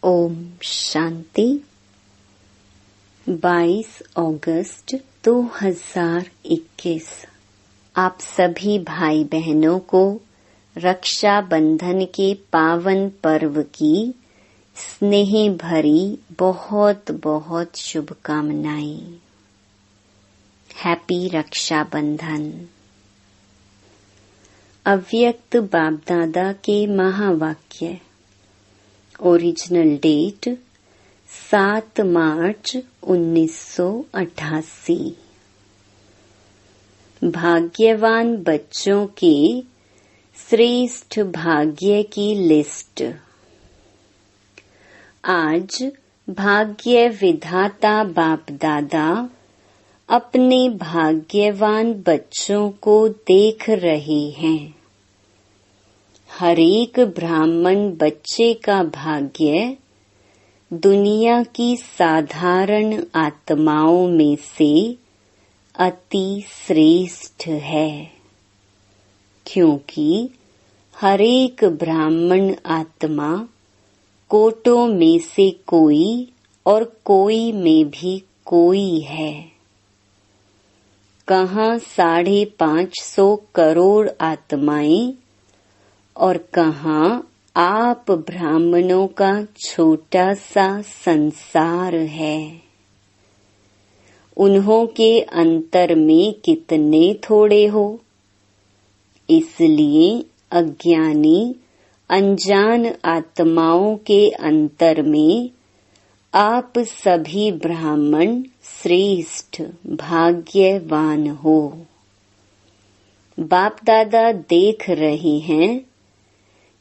ओम शांति। 22 अगस्त 2021। आप सभी भाई बहनों को रक्षा बंधन के पावन पर्व की स्नेह भरी बहुत बहुत शुभकामनाएं। हैप्पी रक्षा बंधन। अव्यक्त बाप दादा के महावाक्य। ओरिजिनल डेट 7 मार्च 1988। भाग्यवान बच्चों के श्रेष्ठ भाग्य की लिस्ट। आज भाग्य विधाता बाप दादा अपने भाग्यवान बच्चों को देख रहे हैं। हर एक ब्राह्मण बच्चे का भाग्य दुनिया की साधारण आत्माओं में से अति श्रेष्ठ है, क्योंकि हर एक ब्राह्मण आत्मा कोटों में से कोई और कोई में भी कोई है। कहाँ 550 करोड़ आत्माएं और कहाँ आप ब्राह्मणों का छोटा सा संसार है। उन्हों के अंतर में कितने थोड़े हो। इसलिए अज्ञानी अनजान आत्माओं के अंतर में आप सभी ब्राह्मण श्रेष्ठ भाग्यवान हो। बाप दादा देख रहे हैं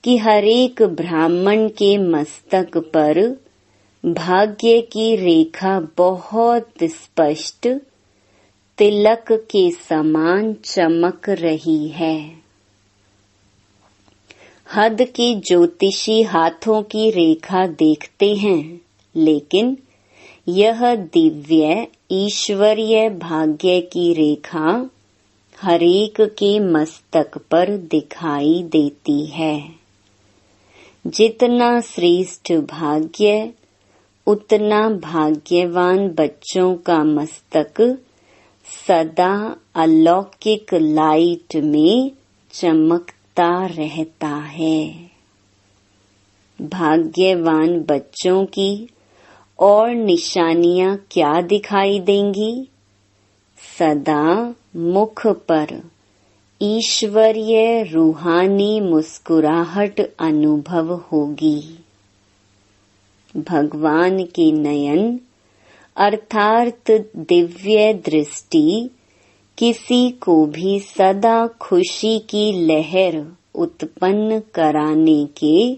कि हर एक ब्राह्मण के मस्तक पर भाग्य की रेखा बहुत स्पष्ट तिलक के समान चमक रही है। हद के ज्योतिषी हाथों की रेखा देखते हैं, लेकिन यह दिव्य ईश्वरीय भाग्य की रेखा हरेक के मस्तक पर दिखाई देती है। जितना श्रेष्ठ भाग्य उतना भाग्यवान बच्चों का मस्तक सदा अलौकिक लाइट में चमकता रहता है। भाग्यवान बच्चों की और निशानियां क्या दिखाई देंगी? सदा मुख पर ईश्वरीय रूहानी मुस्कुराहट अनुभव होगी। भगवान के नयन अर्थात दिव्य दृष्टि किसी को भी सदा खुशी की लहर उत्पन्न कराने के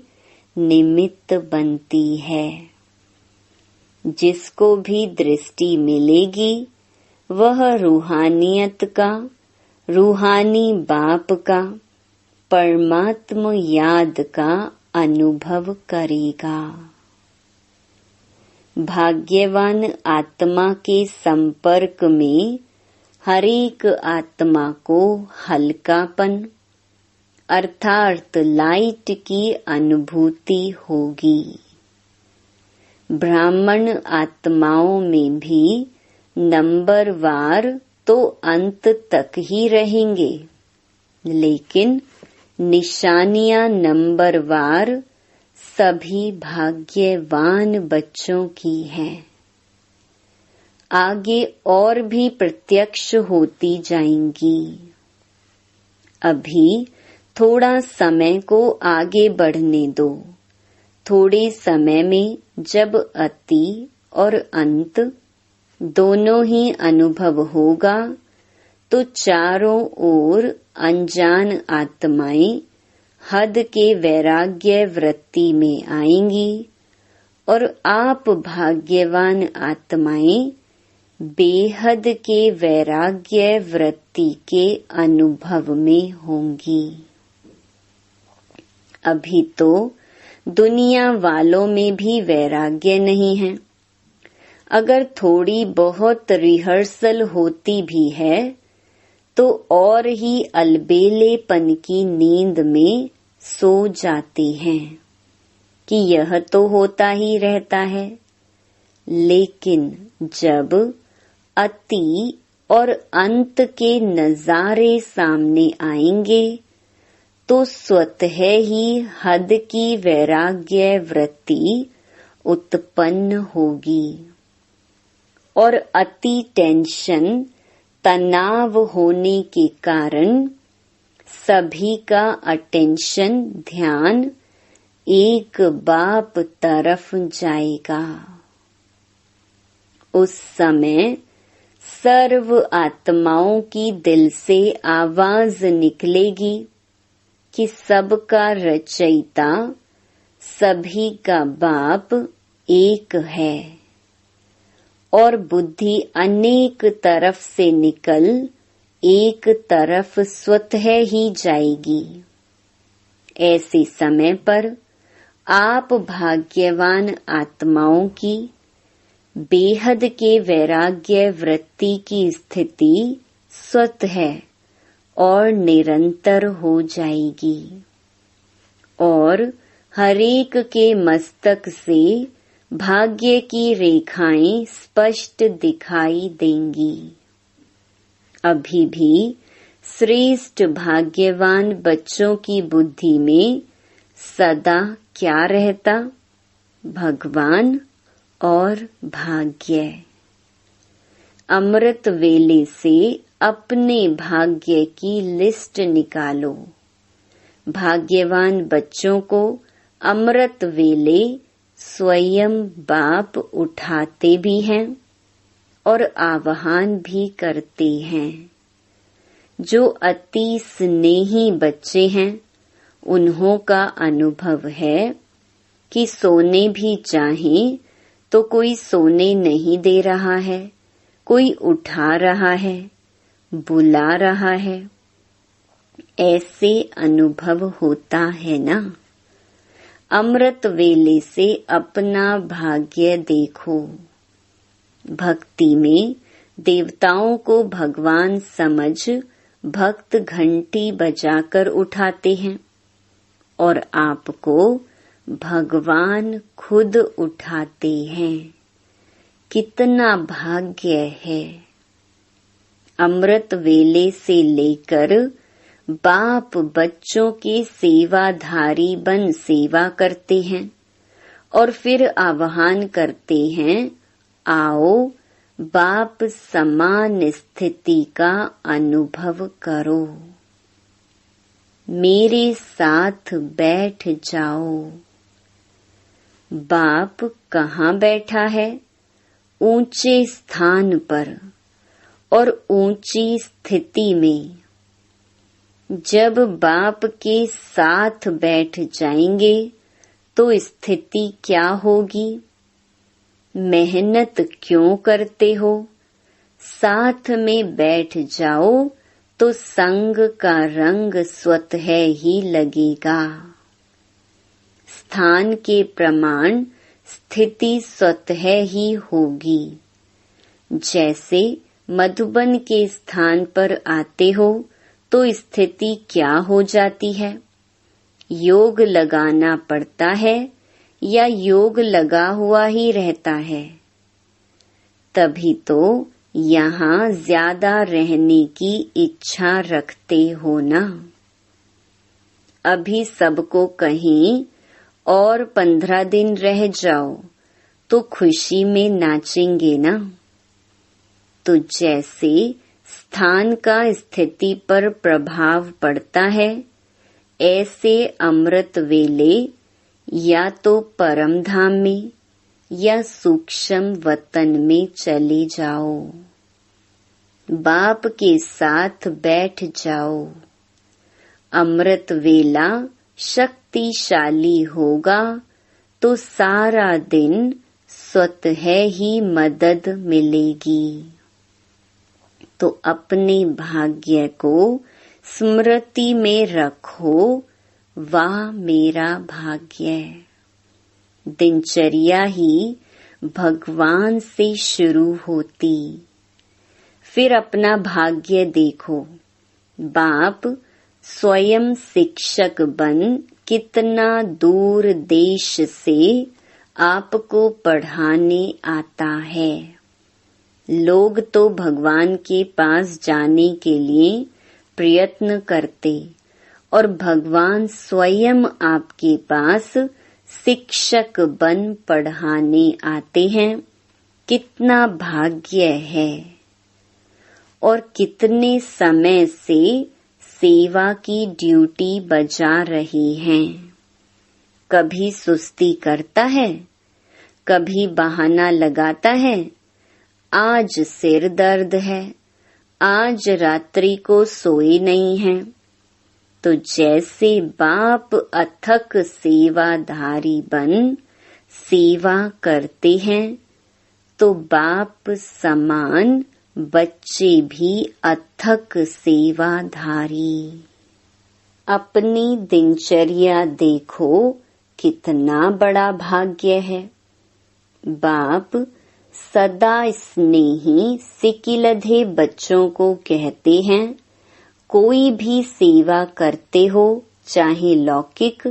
निमित्त बनती है। जिसको भी दृष्टि मिलेगी वह रूहानियत का, रूहानी बाप का, परमात्म याद का अनुभव करेगा। भाग्यवान आत्मा के संपर्क में हर एक आत्मा को हल्कापन अर्थात लाइट की अनुभूति होगी। ब्राह्मण आत्माओं में भी नंबरवार तो अंत तक ही रहेंगे, लेकिन निशानियां नंबरवार सभी भाग्यवान बच्चों की हैं। आगे और भी प्रत्यक्ष होती जाएंगी। अभी थोड़ा समय को आगे बढ़ने दो। थोड़े समय में जब अति और अंत दोनों ही अनुभव होगा तो चारों ओर अनजान आत्माएं हद के वैराग्य वृत्ति में आएंगी और आप भाग्यवान आत्माएं बेहद के वैराग्य वृत्ति के अनुभव में होंगी। अभी तो दुनिया वालों में भी वैराग्य नहीं है। अगर थोड़ी बहुत रिहर्सल होती भी है तो और ही अलबेलेपन की नींद में सो जाते हैं। कि यह तो होता ही रहता है, लेकिन जब अति और अंत के नजारे सामने आएंगे तो स्वतः ही हद की वैराग्य वृत्ति उत्पन्न होगी और अति टेंशन तनाव होने के कारण सभी का अटेंशन ध्यान एक बाप तरफ जाएगा। उस समय सर्व आत्माओं की दिल से आवाज निकलेगी कि सबका रचयिता सभी का बाप एक है और बुद्धि अनेक तरफ से निकल एक तरफ स्वतः ही जाएगी। ऐसे समय पर आप भाग्यवान आत्माओं की बेहद के वैराग्य वृत्ति की स्थिति स्वतः और निरंतर हो जाएगी और हरेक के मस्तक से भाग्य की रेखाएं स्पष्ट दिखाई देंगी। अभी भी श्रेष्ठ भाग्यवान बच्चों की बुद्धि में सदा क्या रहता? भगवान और भाग्य। अमृत वेले से अपने भाग्य की लिस्ट निकालो। भाग्यवान बच्चों को अमृत वेले स्वयं बाप उठाते भी हैं और आह्वान भी करते हैं। जो अति स्नेही बच्चे हैं उन्हों का अनुभव है कि सोने भी चाहें तो कोई सोने नहीं दे रहा है, कोई उठा रहा है, बुला रहा है। ऐसे अनुभव होता है ना। अमृत वेले से अपना भाग्य देखो। भक्ति में देवताओं को भगवान समझ भक्त घंटी बजाकर उठाते हैं और आपको भगवान खुद उठाते हैं। कितना भाग्य है। अमृत वेले से लेकर बाप बच्चों के सेवाधारी बन सेवा करते हैं और फिर आह्वान करते हैं, आओ बाप समान स्थिति का अनुभव करो, मेरे साथ बैठ जाओ। बाप कहाँ बैठा है? ऊंचे स्थान पर और ऊंची स्थिति में। जब बाप के साथ बैठ जाएंगे तो स्थिति क्या होगी? मेहनत क्यों करते हो? साथ में बैठ जाओ तो संग का रंग स्वतः ही लगेगा। स्थान के प्रमाण स्थिति स्वतः ही होगी। जैसे मधुबन के स्थान पर आते हो तो स्थिति क्या हो जाती है? योग लगाना पड़ता है या योग लगा हुआ ही रहता है? तभी तो यहाँ ज्यादा रहने की इच्छा रखते हो ना। अभी सबको कहीं और 15 दिन रह जाओ तो खुशी में नाचेंगे ना। तो जैसे स्थान का स्थिति पर प्रभाव पड़ता है, ऐसे अमृत वेले या तो परम धाम में या सूक्ष्म वतन में चले जाओ। बाप के साथ बैठ जाओ। अमृत वेला शक्तिशाली होगा तो सारा दिन स्वतः ही मदद मिलेगी। तो अपने भाग्य को स्मृति में रखो, वाह मेरा भाग्य। दिनचर्या ही भगवान से शुरू होती। फिर अपना भाग्य देखो। बाप स्वयं शिक्षक बन कितना दूर देश से आपको पढ़ाने आता है। लोग तो भगवान के पास जाने के लिए प्रयत्न करते और भगवान स्वयं आपके पास शिक्षक बन पढ़ाने आते हैं। कितना भाग्य है। और कितने समय से सेवा की ड्यूटी बजा रही हैं। कभी सुस्ती करता है, कभी बहाना लगाता है, आज सिर दर्द है, आज रात्रि को सोए नहीं हैं। तो जैसे बाप अथक सेवाधारी बन सेवा करते हैं, तो बाप समान बच्चे भी अथक सेवाधारी। अपनी दिनचर्या देखो, कितना बड़ा भाग्य है। बाप सदा स्नेही सिकिलधे बच्चों को कहते हैं, कोई भी सेवा करते हो, चाहे लौकिक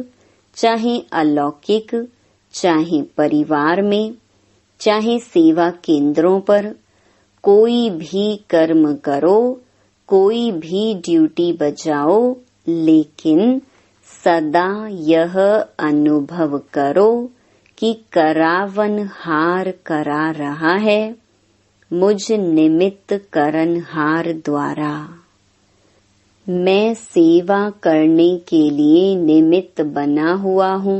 चाहे अलौकिक, चाहे परिवार में चाहे सेवा केंद्रों पर, कोई भी कर्म करो, कोई भी ड्यूटी बजाओ, लेकिन सदा यह अनुभव करो कि करावनहार करा रहा है, मुझ निमित्त करनहार द्वारा। मैं सेवा करने के लिए निमित्त बना हुआ हूँ,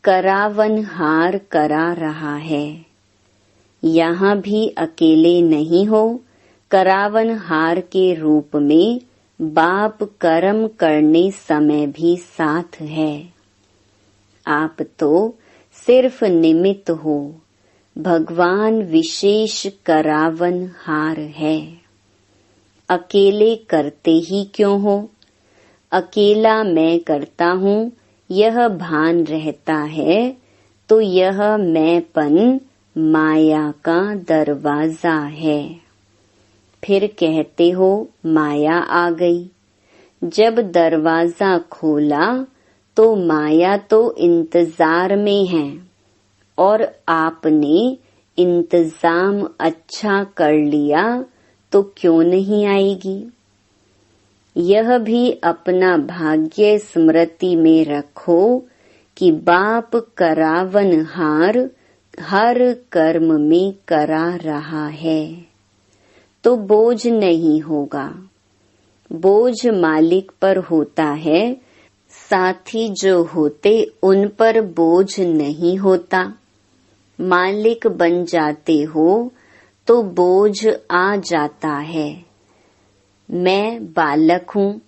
करावनहार करा रहा है। यहाँ भी अकेले नहीं हो, करावनहार के रूप में बाप कर्म करने समय भी साथ है। आप तो सिर्फ निमित्त हो, भगवान विशेष करावनहार है। अकेले करते ही क्यों हो? अकेला मैं करता हूँ यह भान रहता है, तो यह मैंपन माया का दरवाजा है। फिर कहते हो माया आ गई। जब दरवाजा खोला तो माया तो इंतजार में है और आपने इंतजाम अच्छा कर लिया तो क्यों नहीं आएगी। यह भी अपना भाग्य स्मृति में रखो कि बाप करावनहार हर कर्म में करा रहा है, तो बोझ नहीं होगा। बोझ मालिक पर होता है, साथी जो होते उन पर बोझ नहीं होता। मालिक बन जाते हो तो बोझ आ जाता है। मैं बालक हूँ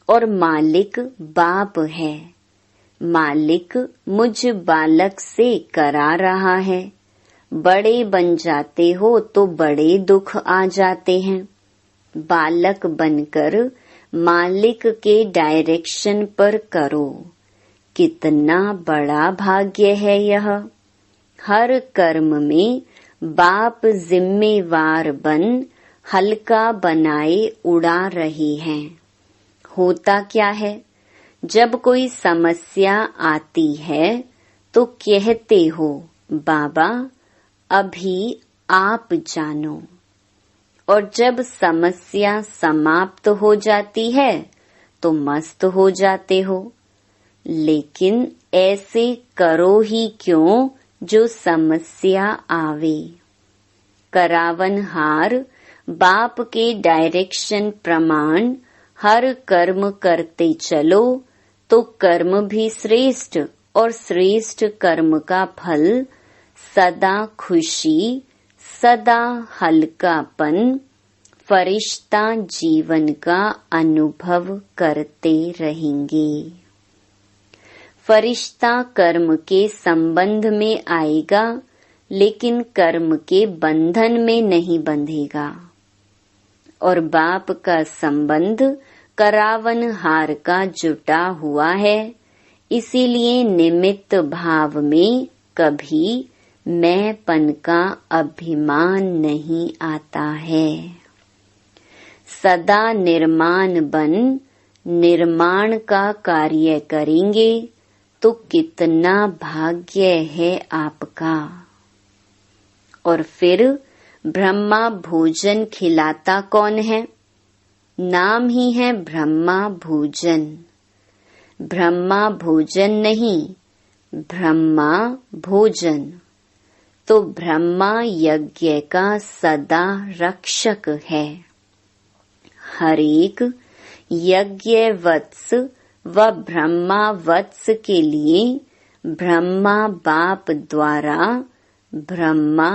और मालिक बाप है। मालिक मुझ बालक से करा रहा है। बड़े बन जाते हो तो बड़े दुख आ जाते हैं। बालक बनकर मालिक के डायरेक्शन पर करो। कितना बड़ा भाग्य है यह। हर कर्म में बाप जिम्मेवार बन हल्का बनाए उड़ा रही हैं। होता क्या है, जब कोई समस्या आती है तो कहते हो बाबा अभी आप जानो, और जब समस्या समाप्त हो जाती है तो मस्त हो जाते हो। लेकिन ऐसे करो ही क्यों जो समस्या आवे। करावनहार बाप के डायरेक्शन प्रमाण हर कर्म करते चलो तो कर्म भी श्रेष्ठ, और श्रेष्ठ कर्म का फल सदा खुशी, सदा हल्कापन, फरिश्ता जीवन का अनुभव करते रहेंगे। फरिश्ता कर्म के संबंध में आएगा, लेकिन कर्म के बंधन में नहीं बंधेगा। और बाप का संबंध करावनहार का जुटा हुआ है, इसीलिए निमित्त भाव में कभी मैंपन का अभिमान नहीं आता है। सदा निर्माण बन निर्माण का कार्य करेंगे तो कितना भाग्य है आपका। और फिर ब्रह्मा भोजन खिलाता कौन है? नाम ही है ब्रह्मा भोजन। ब्रह्मा भोजन नहीं, ब्रह्मा भोजन। तो ब्रह्मा यज्ञ का सदा रक्षक है। हर एक यज्ञ वत्स व ब्रह्मा वत्स के लिए ब्रह्मा बाप द्वारा ब्रह्मा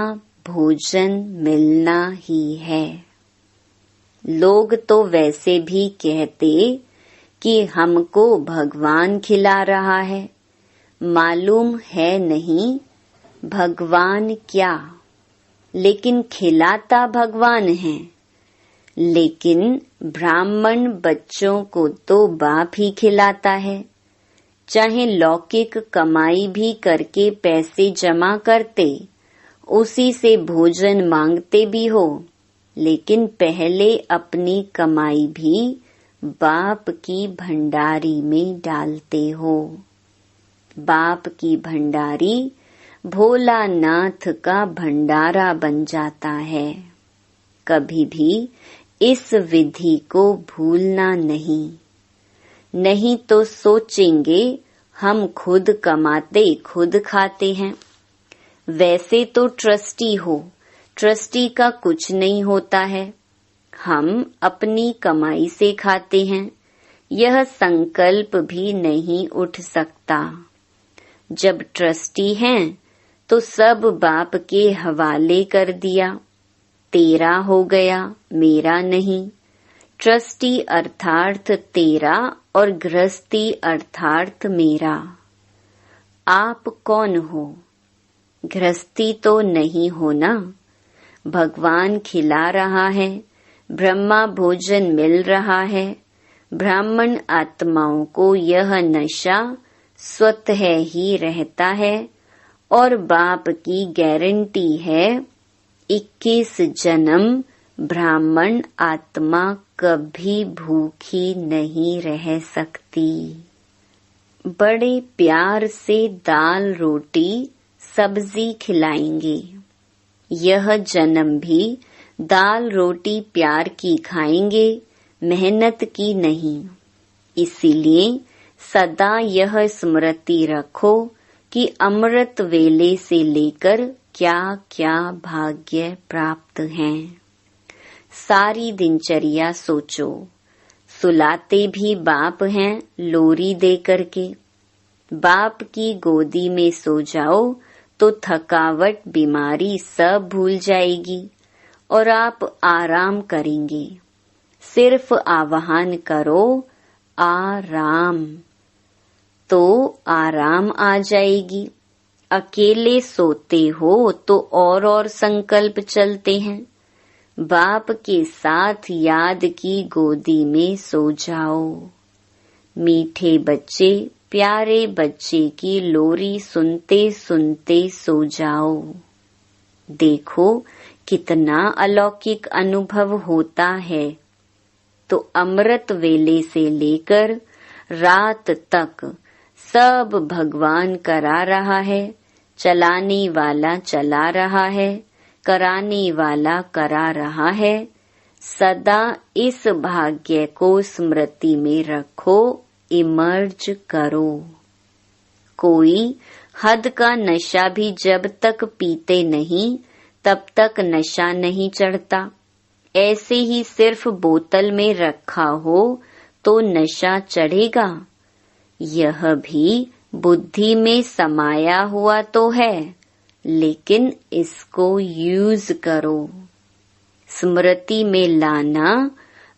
भोजन मिलना ही है। लोग तो वैसे भी कहते कि हमको भगवान खिला रहा है, मालूम है नहीं भगवान क्या, लेकिन खिलाता भगवान है। लेकिन ब्राह्मण बच्चों को तो बाप ही खिलाता है। चाहे लौकिक कमाई भी करके पैसे जमा करते, उसी से भोजन मांगते भी हो, लेकिन पहले अपनी कमाई भी बाप की भंडारी में डालते हो। बाप की भंडारी भोलानाथ का भंडारा बन जाता है। कभी भी इस विधि को भूलना नहीं, नहीं तो सोचेंगे हम खुद कमाते खुद खाते हैं। वैसे तो ट्रस्टी हो, ट्रस्टी का कुछ नहीं होता है। हम अपनी कमाई से खाते हैं, यह संकल्प भी नहीं उठ सकता। जब ट्रस्टी हैं तो सब बाप के हवाले कर दिया, तेरा हो गया मेरा नहीं। ट्रस्टी अर्थात तेरा और गृहस्थी अर्थात मेरा। आप कौन हो? गृहस्थी तो नहीं हो ना। भगवान खिला रहा है, ब्रह्मा भोजन मिल रहा है। ब्राह्मण आत्माओं को यह नशा स्वतः ही रहता है और बाप की गारंटी है 21 जन्म ब्राह्मण आत्मा कभी भूखी नहीं रह सकती। बड़े प्यार से दाल रोटी सब्जी खिलाएंगे। यह जन्म भी दाल रोटी प्यार की खाएंगे, मेहनत की नहीं। इसीलिए सदा यह स्मृति रखो कि अमृत वेले से लेकर क्या क्या भाग्य प्राप्त हैं। सारी दिनचर्या सोचो। सुलाते भी बाप हैं लोरी दे करके। बाप की गोदी में सो जाओ तो थकावट बीमारी सब भूल जाएगी और आप आराम करेंगे। सिर्फ आवाहन करो आराम, तो आराम आ जाएगी। अकेले सोते हो तो और संकल्प चलते हैं। बाप के साथ याद की गोदी में सो जाओ। मीठे बच्चे प्यारे बच्चे की लोरी सुनते सुनते सो जाओ। देखो कितना अलौकिक अनुभव होता है। तो अमृत वेले से लेकर रात तक सब भगवान करा रहा है। चलाने वाला चला रहा है, कराने वाला करा रहा है। सदा इस भाग्य को स्मृति में रखो, इमर्ज करो। कोई हद का नशा भी जब तक पीते नहीं तब तक नशा नहीं चढ़ता। ऐसे ही सिर्फ बोतल में रखा हो तो नशा चढ़ेगा। यह भी बुद्धि में समाया हुआ तो है, लेकिन इसको यूज करो। स्मृति में लाना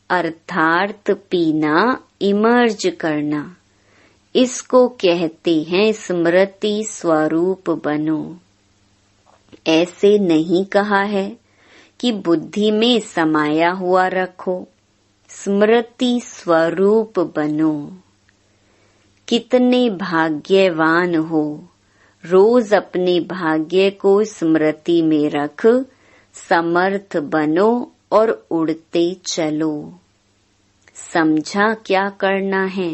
अर्थात पीना, इमर्ज करना, इसको कहते हैं स्मृति स्वरूप बनो। ऐसे नहीं कहा है कि बुद्धि में समाया हुआ रखो। स्मृति स्वरूप बनो। कितने भाग्यवान हो। रोज अपने भाग्य को स्मृति में रख समर्थ बनो और उड़ते चलो। समझा क्या करना है?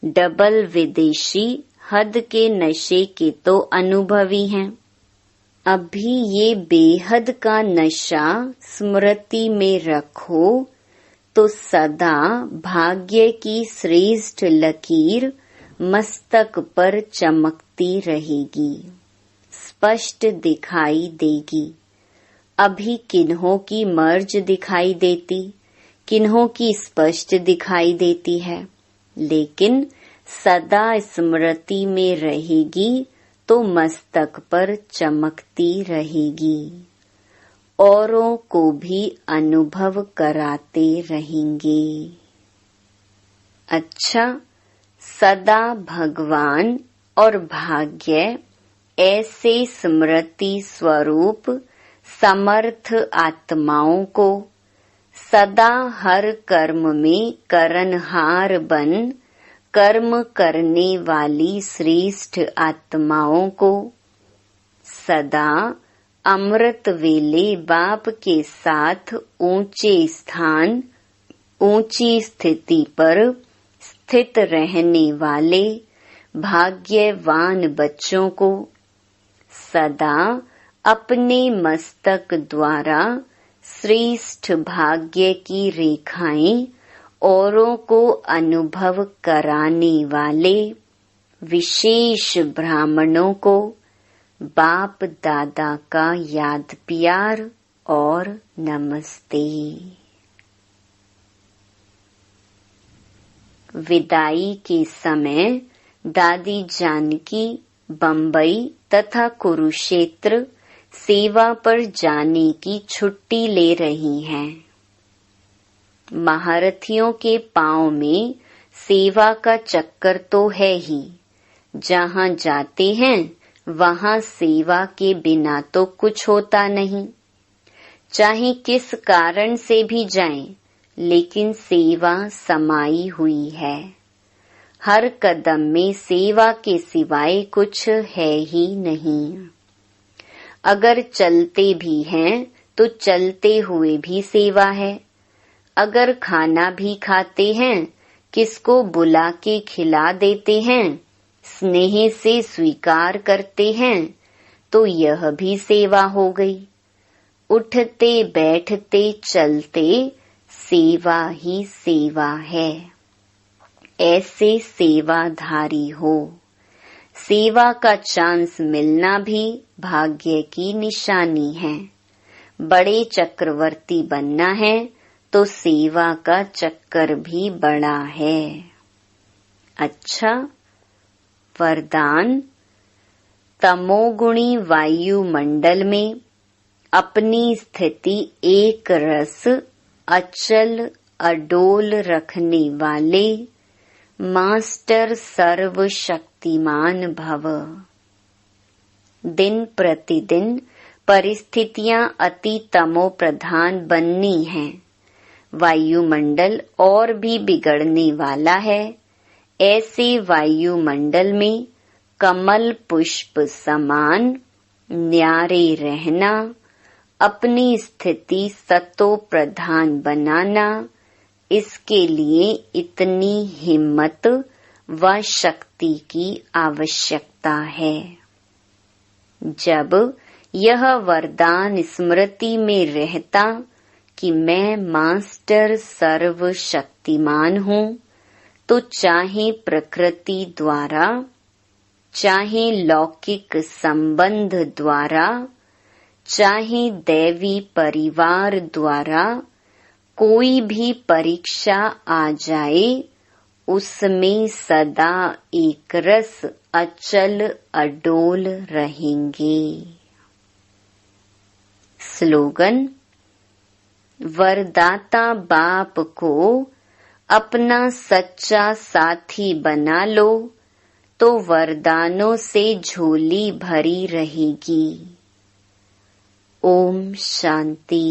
डबल विदेशी हद के नशे के तो अनुभवी हैं। अभी ये बेहद का नशा स्मृति में रखो तो सदा भाग्य की श्रेष्ठ लकीर मस्तक पर चमकती रहेगी, स्पष्ट दिखाई देगी। अभी किन्हों की मर्ज दिखाई देती, किन्हों की स्पष्ट दिखाई देती है, लेकिन सदा स्मृति में रहेगी तो मस्तक पर चमकती रहेगी, औरों को भी अनुभव कराते रहेंगे। अच्छा, सदा भगवान और भाग्य ऐसे स्मृति स्वरूप समर्थ आत्माओं को सदा हर कर्म में करनहार बन कर्म करने वाली श्रेष्ठ आत्माओं को सदा अमृत वेले बाप के साथ ऊंचे स्थान, ऊंची स्थिति पर स्थित रहने वाले भाग्यवान बच्चों को सदा अपने मस्तक द्वारा श्रेष्ठ भाग्य की रेखाएं औरों को अनुभव कराने वाले विशेष ब्राह्मणों को बाप दादा का याद प्यार और नमस्ते। विदाई के समय दादी जानकी बम्बई तथा कुरुक्षेत्र सेवा पर जाने की छुट्टी ले रही हैं। महारथियों के पांव में सेवा का चक्कर तो है ही, जहाँ जाते हैं वहाँ सेवा के बिना तो कुछ होता नहीं। चाहे किस कारण से भी जाएं, लेकिन सेवा समाई हुई है। हर कदम में सेवा के सिवाय कुछ है ही नहीं। अगर चलते भी हैं तो चलते हुए भी सेवा है। अगर खाना भी खाते हैं, किसको बुला के खिला देते हैं, स्नेह से स्वीकार करते हैं, तो यह भी सेवा हो गई। उठते बैठते चलते सेवा ही सेवा है। ऐसे सेवाधारी हो। सेवा का चांस मिलना भी भाग्य की निशानी है। बड़े चक्रवर्ती बनना है तो सेवा का चक्कर भी बड़ा है। अच्छा, वरदान। तमोगुणी वायुमंडल में अपनी स्थिति एक रस अचल अडोल रखने वाले मास्टर सर्वशक्तिमान भव। दिन प्रतिदिन परिस्थितियां अति तमो प्रधान बननी हैं। वायुमंडल और भी बिगड़ने वाला है। ऐसे वायुमंडल में कमल पुष्प समान न्यारे रहना, अपनी स्थिति सतो प्रधान बनाना, इसके लिए इतनी हिम्मत व शक्ति की आवश्यकता है। जब यह वरदान स्मृति में रहता कि मैं मास्टर सर्वशक्तिमान हूँ, तो चाहे प्रकृति द्वारा, चाहे लौकिक संबंध द्वारा, चाहे दैवी परिवार द्वारा कोई भी परीक्षा आ जाए, उसमें सदा एक रस अचल अडोल रहेंगे। स्लोगन। वरदाता बाप को अपना सच्चा साथी बना लो तो वरदानों से झोली भरी रहेगी। ओम शांति।